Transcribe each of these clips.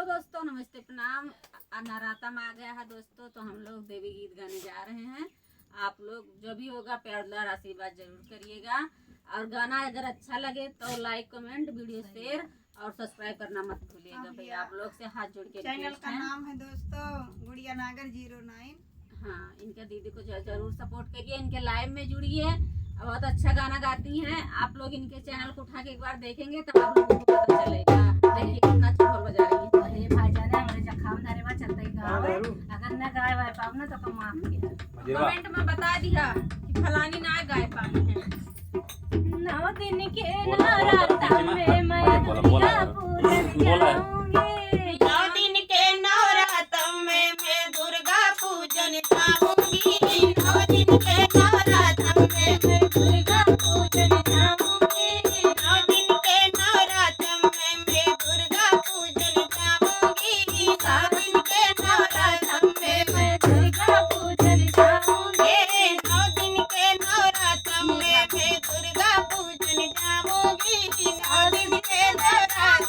दोस्तों, नमस्ते, प्रणाम। नवरात्र आ गया है दोस्तों, तो हम लोग देवी गीत गाने जा रहे हैं। आप लोग जो भी होगा प्यार दुलार आशीर्वाद जरूर करिएगा। और गाना अगर अच्छा लगे तो लाइक कमेंट वीडियो शेयर और सब्सक्राइब करना मत भूलिएगा भैया। आप लोग से हाथ जोड़ के चैनल का नाम है दोस्तों गुड़िया नागर 09। हाँ, इनके दीदी को जरूर सपोर्ट करिए, इनके लाइव में जुड़िए। बहुत अच्छा गाना गाती हैं। आप लोग इनके चैनल को उठा के एक बार देखेंगे तो आप लोगों को पता चलेगा। देखिए कितना अच्छा ढोल बजा रही है। अरे भाईजान हमारे जखाम धरेवा चलते ही गावे, अगर न गाए वाए पाव ना तो कम माफ किया। कमेंट में बता दिया कि फलानी ना गाय पानी है। 9 दिन के नवरात्र में मैं दुर्गा पूजन जाऊंगी। 9 दिन के नवरात्र में मैं दुर्गा पूजन जाऊंगी। 9 दिन के नवरात्र में मैं दुर्गा पूजन जाऊंगी। 9 दिन के नवरात्र में मैं दुर्गा पूजन जाऊंगी। 9 दिन के नवरात्र में मैं दुर्गा पूजन जाऊंगी। 9 दिन के नवरात्र में मैं दुर्गा पूजन जाऊंगी। 9 दिन के नवरात्र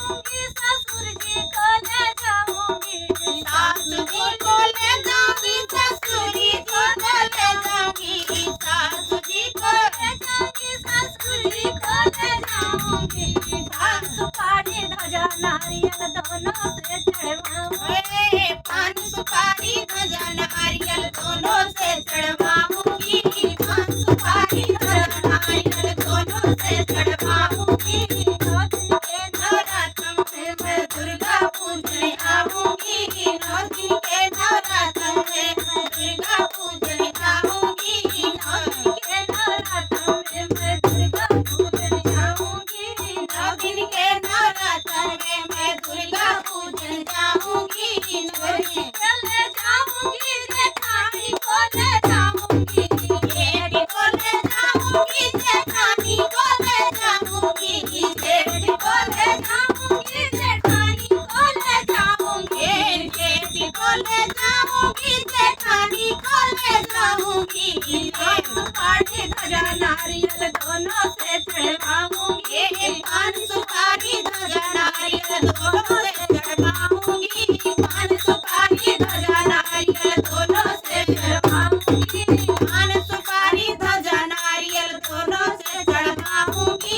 ससुर जी को ले जाऊंगी। सासू जी को ले जाऊंगी, ससुर जी को ले जाऊंगी, सासू जी को ले जाऊंगी, ससुर जी को ले जाऊंगी। सुपारी ध्वजा नारियल दोनों से चढ़वाऊंगी। पान सुपारी ध्वजा नारियल दोनों से चढ़वाऊंगी। पान सुपारी ध्वजा नारियल दोनों से चढ़वाऊंगी। 9 दिन के नवरात्र में मैं दुर्गा पूजन आऊंगी। 9 दिन के नवरात्र में मैं दुर्गा पूजन आऊंगी। 9 दिन के नवरात्र में मैं दुर्गा पूजन जाऊंगी। 9 दिन के नवरात्र में मैं दुर्गा पूजन जाऊंगी। 9 दिन ले जाऊंगी, जेठानी को ले जाऊंगी। जेठ को ले जाऊंगी, जेठानी को ले जाऊंगी, जेठ को ले जाऊंगी, जेठानी को ले जाऊंगी। जेठ को ले जाऊंगी, जेठानी को ले जाऊंगी। सुपारी ध्वजा नारियल दोनों से चढ़वाऊंगी। पान सुपारी ध्वजा नारियल दोनों से चढ़वाऊंगी। पान सुपारी ध्वजा नारियल दोनों से चढ़वाऊंगी। पान सुपारी ध्वजा नारियल दोनों से चढ़वाऊंगी।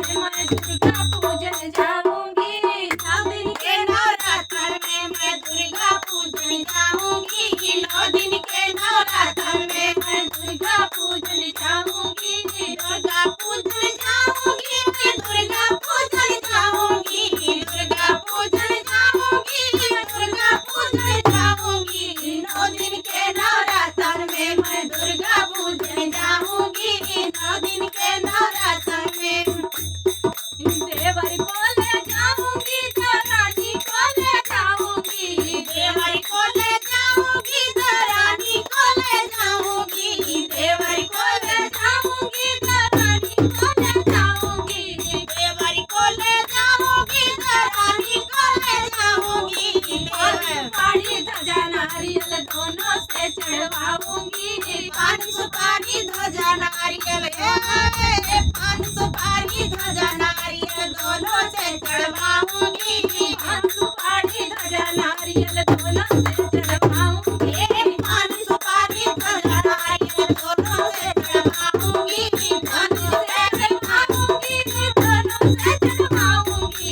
मैं दुर्गा पूजन जाऊंगी। 9 दिन के नवरात्र में मैं दुर्गा पूजन जाऊंगी। 9 दिन के नवरात्र में मैं दुर्गा पूजन जाऊंगी। दुर्गा पूजन जाऊंगी। मैं दुर्गा पूजन जाऊंगी। दुर्गा पूजन जाऊंगी। दुर्गा पूजन जाऊंगी। 9 दिन के नवरात्र में मैं दुर्गा पूजन जाऊंगी। 9 दिन के नवरात्र में देवर को ले जाऊंगी, रानी को ले जाऊंगी। देवर को ले जाऊंगी, रानी को ले जाऊंगी। देवर को ले जाऊंगी, रानी को ले जाऊंगी। देवर को ले जाऊंगी, रानी को ले जाऊंगी। सुपारी ध्वजा नारियल दोनों से चढ़वाऊंगी। पान सुपारी ध्वजा नारियल, पान सुपारी ध्वजा नारियल दोनों से चढ़वाऊंगी। पान सुपारी ध्वजा नारियल दोनों से चढ़वाऊंगी। पान सुपारी ध्वजा नारियल दोनों से चढ़वाऊंगी। पान सुपारी चढ़वाऊंगी, दोनों से चढ़वाऊंगी।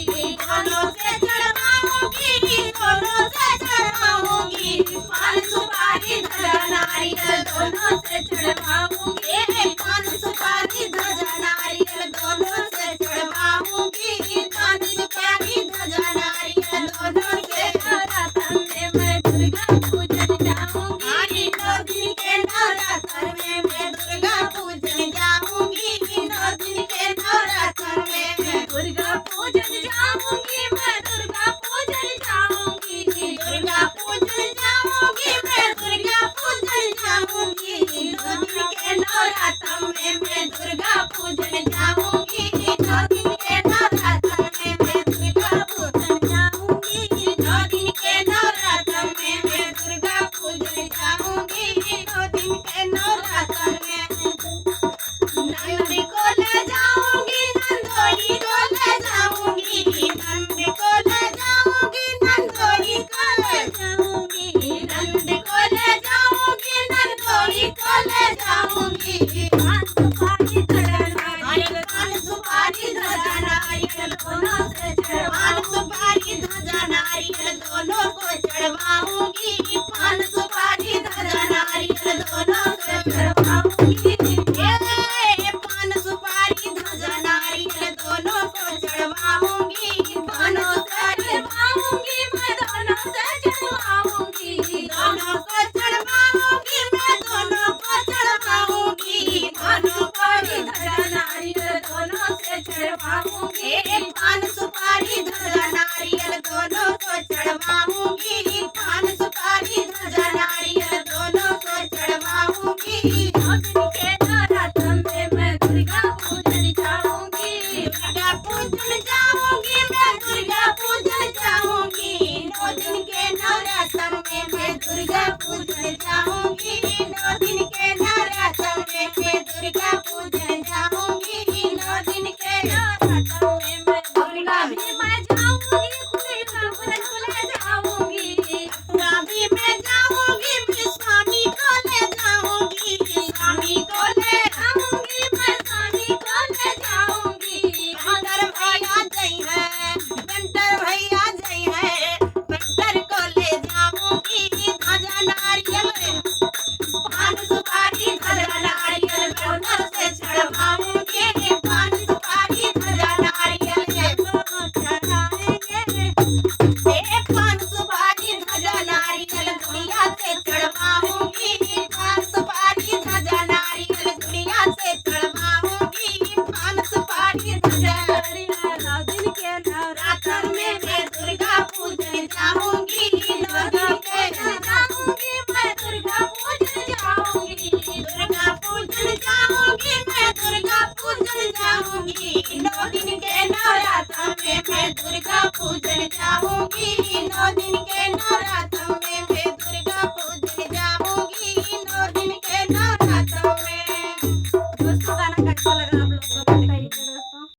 दोनों से चढ़वाऊंगी, दोनों से चढ़वाऊंगी। पान सुपारी ध्वजा नारियल दोनों से चढ़वाऊंगी। पान सुपारी ध्वजा नारियल दोनों से चढ़वाऊंगी। पान सुपारी ध्वजा नारियल दोनों से नवरात्र में मैं दुर्गा पूजन जाऊंगी। 9 दिन के नवरात्र में मैं दुर्गा पूजन जाऊंगी। 9 दिन के नवरात्र में मैं दुर्गा पूजन जाऊंगी। मैं दुर्गा पूजन जाऊंगी। दुर्गा पूजन जाऊंगी। मैं दुर्गा पूजन जाऊंगी। 9 दिन के नवरात्र में मैं दुर्गा पूजन जाऊंगी। 9 दिन के नवरात्र में मैं दुर्गा पूजन जाऊंगी। 9 दिन के नवरात्र में मैं दुर्गा पूजन जाऊंगी। 9 दिन के नवरात्र में नंदी को ले जाऊंगी, नंदोरी को ले जाऊंगी। के नवरात्र में मैं दुर्गा पूजन जाऊंगी, 9 दिन के नवरात्र